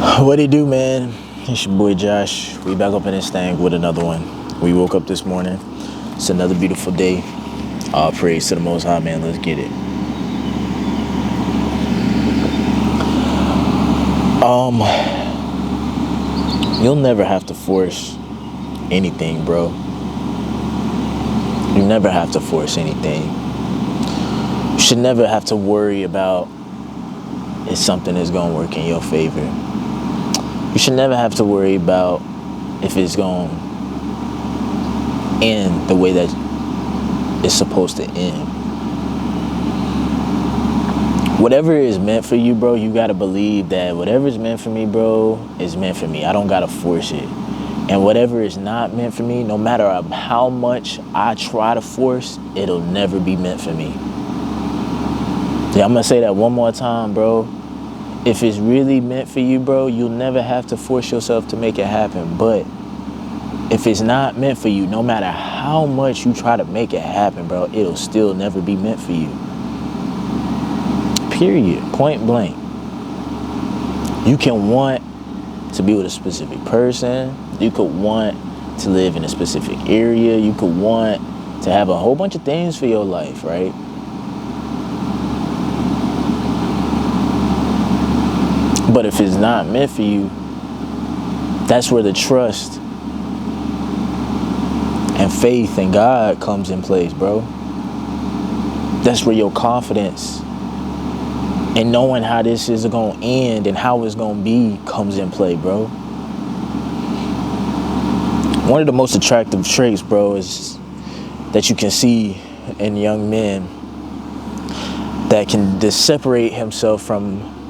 What it do, man? It's your boy Josh. We back up in this thing with another one. We woke up this morning. It's another beautiful day. All praise to the Most High, man. Let's get it. You'll never have to force anything, bro. You never have to force anything. You should never have to worry about if something is gonna work in your favor. You should never have to worry about if it's going to end the way that it's supposed to end. Whatever is meant for you, bro, you got to believe that whatever is meant for me, bro, is meant for me. I don't got to force it. And whatever is not meant for me, no matter how much I try to force, it'll never be meant for me. Yeah, I'm going to say that one more time, bro. If it's really meant for you, bro, you'll never have to force yourself to make it happen. But if it's not meant for you, no matter how much you try to make it happen, bro, it'll still never be meant for you. Period. Point blank. You can want to be with a specific person. You could want to live in a specific area. You could want to have a whole bunch of things for your life, right? But if it's not meant for you, that's where the trust and faith in God comes in place, bro. That's where your confidence and knowing how this is going to end and how it's going to be comes in play, bro. One of the most attractive traits, bro, is that you can see in young men that can separate himself from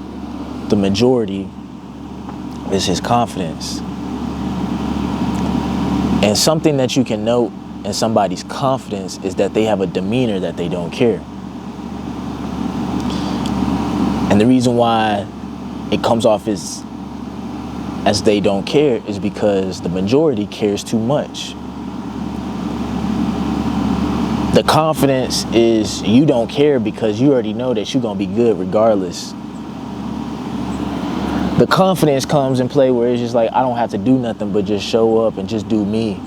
the majority is his confidence. And something that you can note in somebody's confidence is that they have a demeanor that they don't care. And the reason why it comes off as they don't care is because the majority cares too much. The confidence is you don't care because you already know that you're going to be good regardless. The confidence comes in play where it's just like, I don't have to do nothing but just show up and just do me.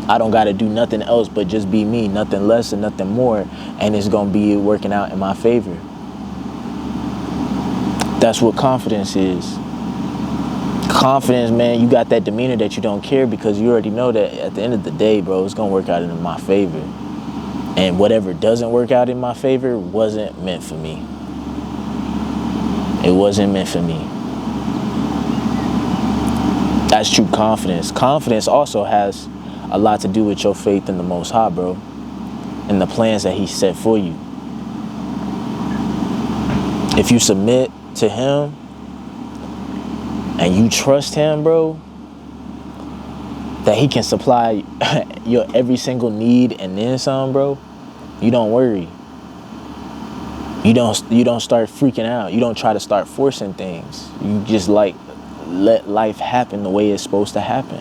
I don't got to do nothing else but just be me, nothing less and nothing more, and it's going to be working out in my favor. That's what confidence is. Confidence, man, you got that demeanor that you don't care because you already know that at the end of the day, bro, it's going to work out in my favor. And whatever doesn't work out in my favor wasn't meant for me. It wasn't meant for me. That's true confidence. Confidence also has a lot to do with your faith in the Most High, bro, and the plans that He set for you. If you submit to Him and you trust Him, bro, that He can supply your every single need and then some, bro, you don't worry. You don't start freaking out. You don't try to start forcing things. You just let life happen the way it's supposed to happen.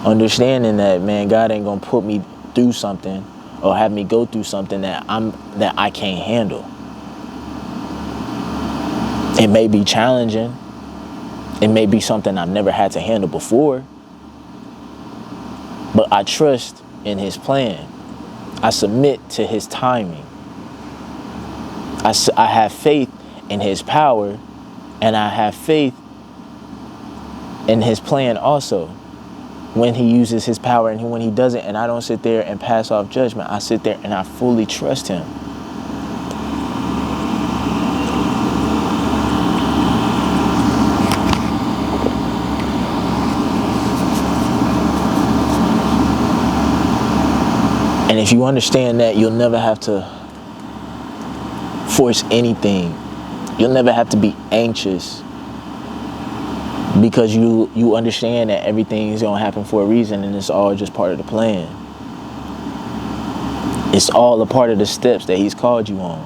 Understanding that, man, God ain't gonna put me through something or have me go through something that I can't handle. It may be challenging. It may be something I've never had to handle before. But I trust in His plan. I submit to His timing. I have faith in His power, and I have faith in His plan also. When He uses His power and when He doesn't, and I don't sit there and pass off judgment, I sit there and I fully trust Him. And if you understand that, you'll never have to force anything. You'll never have to be anxious. Because you understand that everything is going to happen for a reason and it's all just part of the plan. It's all a part of the steps that He's called you on.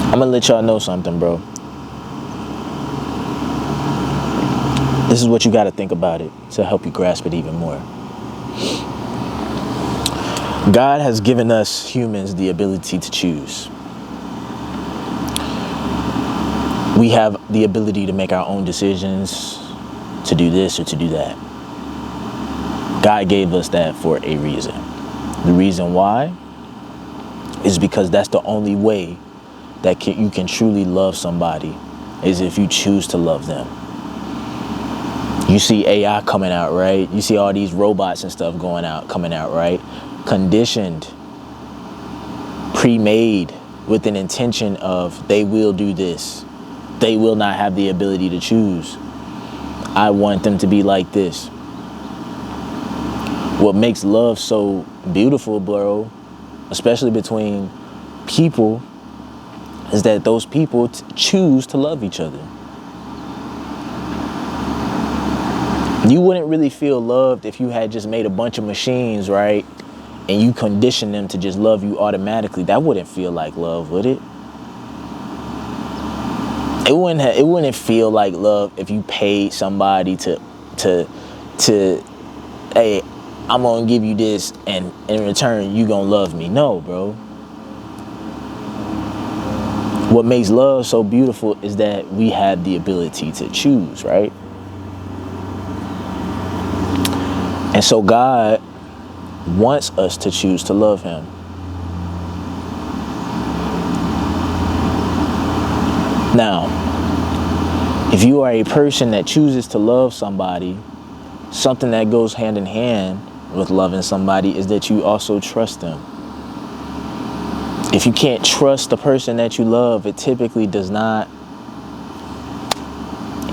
I'm going to let y'all know something, bro. This is what you got to think about it to help you grasp it even more. God has given us humans the ability to choose. We have the ability to make our own decisions, to do this or to do that. God gave us that for a reason. The reason why is because that's the only way that you can truly love somebody, is if you choose to love them. You see AI coming out, right? You see all these robots and stuff coming out, right? Conditioned, pre-made with an intention of they will do this. They will not have the ability to choose. I want them to be like this. What makes love so beautiful, bro, especially between people, is that those people choose to love each other. You wouldn't really feel loved if you had just made a bunch of machines, right? And you conditioned them to just love you automatically. That wouldn't feel like love, would it? It wouldn't feel like love if you paid somebody to hey, I'm gonna give you this and in return you gonna love me. No, bro. What makes love so beautiful is that we have the ability to choose, right? And so God wants us to choose to love him. Now, if you are a person that chooses to love somebody, something that goes hand in hand with loving somebody is that you also trust them. If you can't trust the person that you love, it typically does not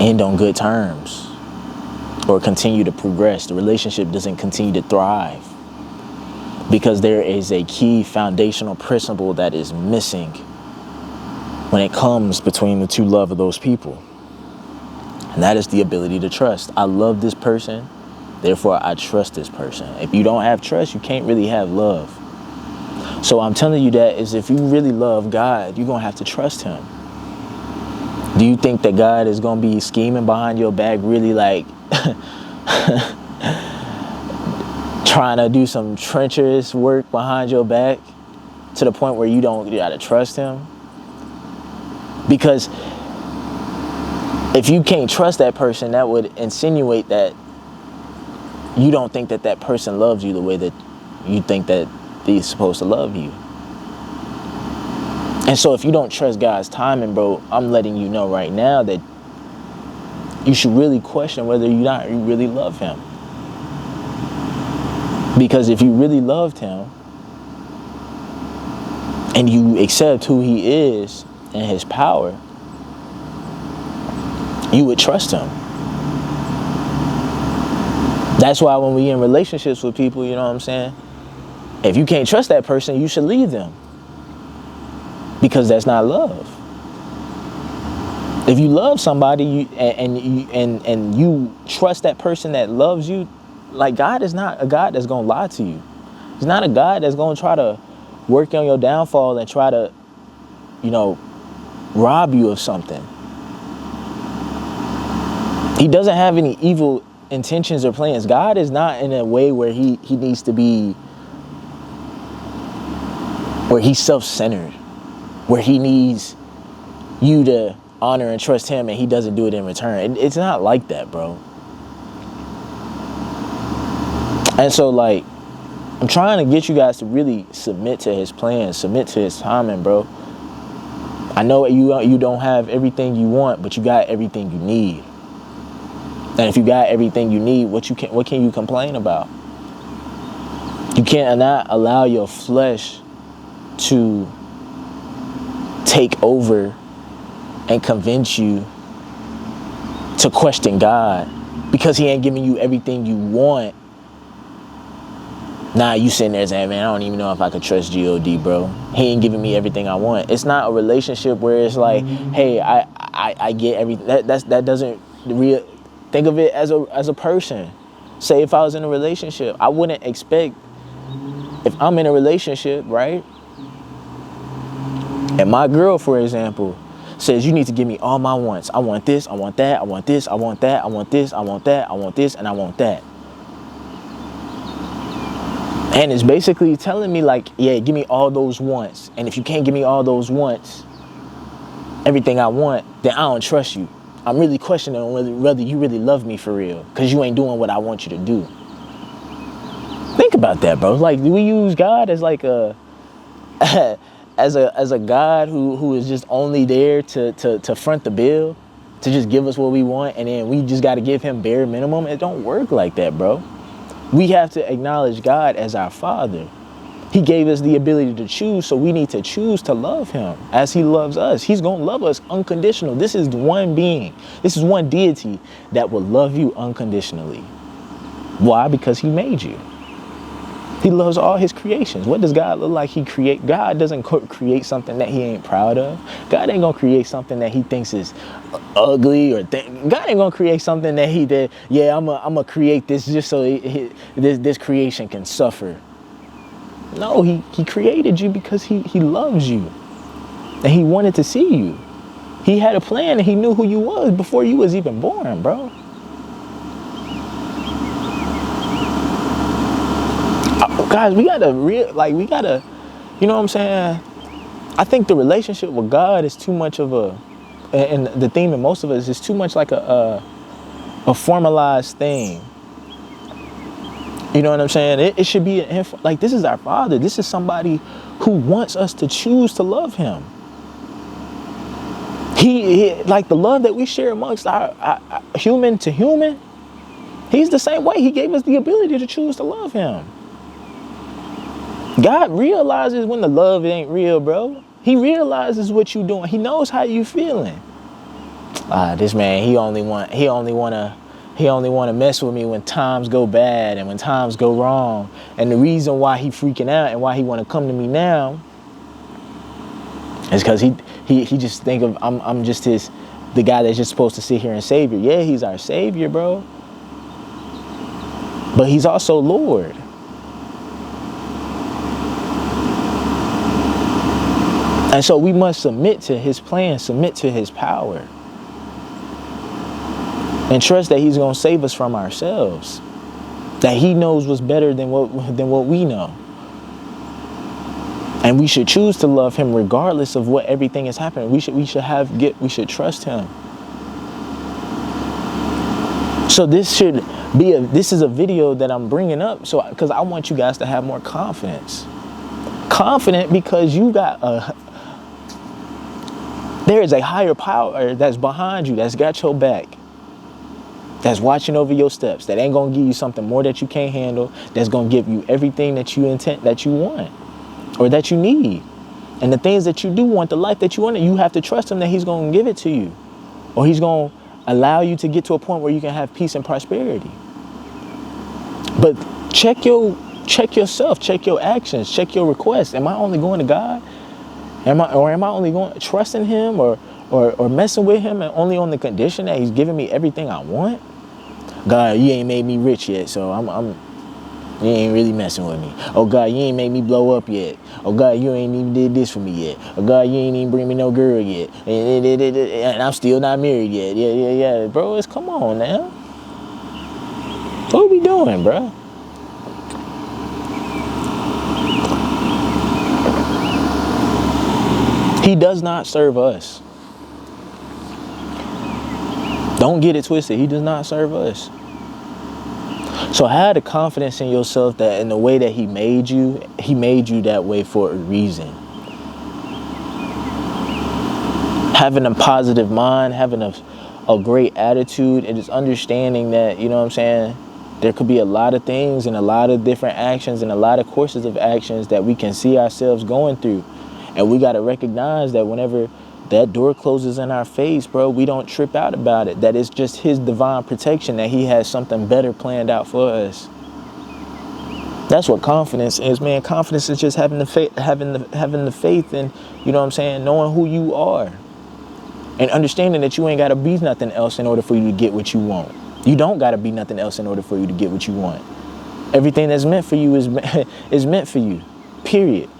end on good terms or continue to progress. The relationship doesn't continue to thrive because there is a key foundational principle that is missing when it comes between the two love of those people. And that is the ability to trust. I love this person, therefore I trust this person. If you don't have trust, you can't really have love. So I'm telling you that is if you really love God, you're going to have to trust him. Do you think that God is going to be scheming behind your back, really like trying to do some treacherous work behind your back to the point where you got to trust him? Because if you can't trust that person, that would insinuate that you don't think that that person loves you the way that you think that he's supposed to love you. And so if you don't trust God's timing, bro, I'm letting you know right now that you should really question whether you really love him. Because if you really loved him and you accept who he is and his power, you would trust him. That's why when we in relationships with people, you know what I'm saying? If you can't trust that person, you should leave them. Because that's not love. If you love somebody and you trust that person that loves you, like God is not a God that's going to lie to you. He's not a God that's going to try to work on your downfall and try to, rob you of something. He doesn't have any evil intentions or plans. God is not in a way where he needs to be, where he's self-centered, where he needs you to honor and trust him and he doesn't do it in return. It's not like that, bro. And so, like, I'm trying to get you guys to really submit to his plan, submit to his timing, bro. I know you don't have everything you want, but you got everything you need. And if you got everything you need, what can you complain about? You cannot allow your flesh to take over and convince you to question God because he ain't giving you everything you want. Nah, you sitting there saying, man, I don't even know if I could trust God, bro. He ain't giving me everything I want. It's not a relationship where it's like, hey, I get everything. That doesn't real. Think of it as a person. Say if I was in a relationship, I wouldn't expect, if I'm in a relationship, right? And my girl, for example, says, you need to give me all my wants. I want this, I want that, I want this, I want that, I want this, I want that, I want this, and I want that. And it's basically telling me like, yeah, give me all those wants. And if you can't give me all those wants, everything I want, then I don't trust you. I'm really questioning whether you really love me for real, because you ain't doing what I want you to do. Think about that, bro. Like, do we use God as like a as a God who is just only there to front the bill, to just give us what we want, and then we just got to give him bare minimum? It don't work like that, bro. We have to acknowledge God as our Father. He gave us the ability to choose, so we need to choose to love him as he loves us. He's going to love us unconditional. This is one being. This is one deity that will love you unconditionally. Why? Because he made you. He loves all his creations. What does God look like? God doesn't create something that he ain't proud of. God ain't going to create something that he thinks is ugly, or God ain't going to create something that I'm going to create this just so this creation can suffer. No, he created you because he loves you, and he wanted to see you. He had a plan, and he knew who you was before you was even born, bro. Guys, we gotta, you know what I'm saying? I think the relationship with God is too much of and the theme in most of us is too much like a formalized thing. You know what I'm saying? It should be like, this is our Father. This is somebody who wants us to choose to love him. He like the love that we share amongst our human to human. He's the same way. He gave us the ability to choose to love him. God realizes when the love ain't real, bro. He realizes what you doing. He knows how you feeling. This man, he only want to mess with me when times go bad and when times go wrong. And the reason why he freaking out and why he want to come to me now is because he just think of I'm just the guy that's just supposed to sit here and Savior. Yeah, he's our Savior, bro. But he's also Lord. And so we must submit to his plan, submit to his power, and trust that he's going to save us from ourselves, that he knows what's better than what we know. And we should choose to love him regardless of what everything is happening. We should trust him. So this is a video that I'm bringing up because I want you guys to have more confidence. Confident because you got there is a higher power that's behind you, that's got your back, that's watching over your steps, that ain't gonna give you something more that you can't handle, that's gonna give you everything that you want or that you need. And the things that you do want, the life that you want, you have to trust him that he's gonna give it to you, or he's gonna allow you to get to a point where you can have peace and prosperity. But check yourself, check your actions, check your requests. Am I only going to God? Am I only going trusting him or messing with him and only on the condition that he's giving me everything I want? God, you ain't made me rich yet, so you ain't really messing with me. Oh God, you ain't made me blow up yet. Oh God, you ain't even did this for me yet. Oh God, you ain't even bring me no girl yet. And I'm still not married yet. Yeah. Bro, come on now. What are we doing, bro? He does not serve us. Don't get it twisted. He does not serve us. So have the confidence in yourself that in the way that he made you that way for a reason. Having a positive mind, having a great attitude, and just understanding that, you know what I'm saying, there could be a lot of things and a lot of different actions and a lot of courses of actions that we can see ourselves going through. And we got to recognize that whenever that door closes in our face, bro, we don't trip out about it. That it's just his divine protection, that he has something better planned out for us. That's what confidence is, man. Confidence is just having the faith and, you know what I'm saying, knowing who you are. And understanding that you ain't got to be nothing else in order for you to get what you want. You don't got to be nothing else in order for you to get what you want. Everything that's meant for you is meant for you, period.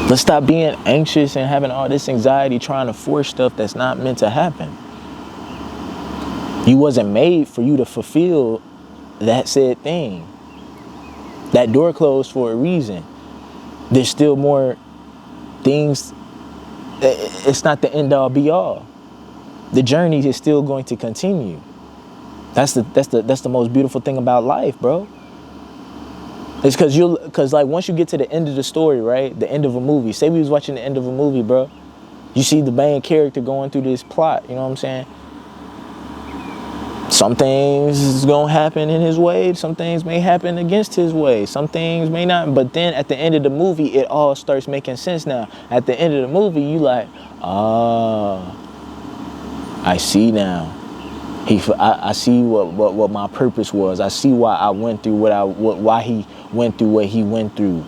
Let's stop being anxious and having all this anxiety trying to force stuff that's not meant to happen. You wasn't made for you to fulfill that said thing. That door closed for a reason. There's still more things, it's not the end all be all. The journey is still going to continue. That's the most beautiful thing about life, bro. It's cause like once you get to the end of the story, right? The end of a movie. Say we was watching the end of a movie, bro. You see the main character going through this plot, you know what I'm saying? Some things is gonna happen in his way, some things may happen against his way, some things may not, but then at the end of the movie, it all starts making sense now. At the end of the movie, you like, I see now. I see what my purpose was. I see why I went through why he went through what he went through.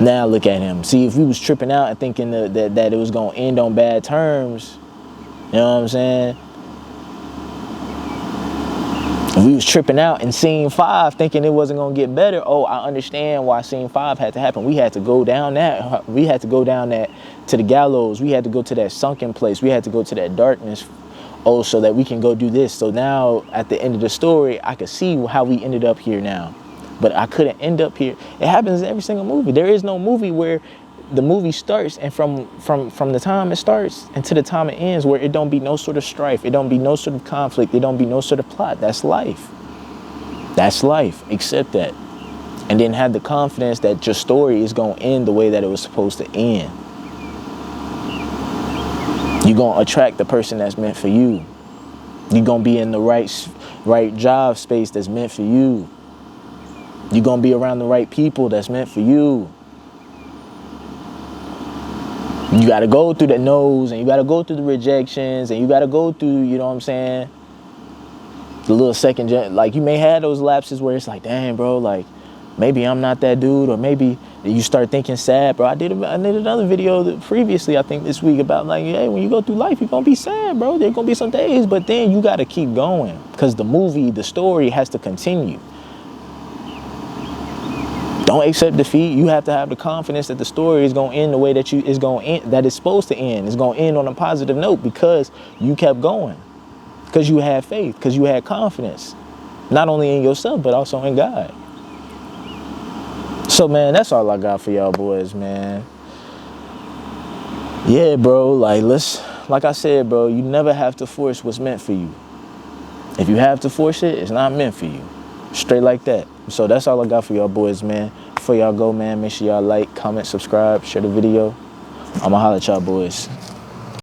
Now look at him. See, if we was tripping out and thinking that it was gonna end on bad terms, you know what I'm saying? If we was tripping out in scene 5 thinking it wasn't gonna get better, oh, I understand why scene 5 had to happen. We had to go down that to the gallows. We had to go to that sunken place. We had to go to that darkness. Oh, so that we can go do this. So now at the end of the story, I could see how we ended up here now. But I couldn't end up here. It happens in every single movie. There is no movie where the movie starts and from the time it starts and to the time it ends where it don't be no sort of strife. It don't be no sort of conflict. It don't be no sort of plot. That's life. That's life. Accept that. And then have the confidence that your story is going to end the way that it was supposed to end. You're going to attract the person that's meant for you. You're going to be in the right job space that's meant for you. You're going to be around the right people that's meant for you. You got to go through the no's and you got to go through the rejections and you got to go through, you know what I'm saying, the little second, like you may have those lapses where it's like, damn, bro, like maybe I'm not that dude, or maybe you start thinking sad, bro. I did another video previously, I think this week, about like, hey, when you go through life, you're going to be sad, bro. There's going to be some days, but then you got to keep going because the story has to continue. Don't accept defeat. You have to have the confidence that the story is going to end the way that that it's supposed to end. It's going to end on a positive note because you kept going, because you had faith, because you had confidence, not only in yourself, but also in God. So, man, that's all I got for y'all boys, man. Yeah, bro, like I said, bro, you never have to force what's meant for you. If you have to force it, it's not meant for you. Straight like that. So that's all I got for y'all boys, man. Before y'all go, man, make sure y'all like, comment, subscribe, share the video. I'ma holler at y'all boys.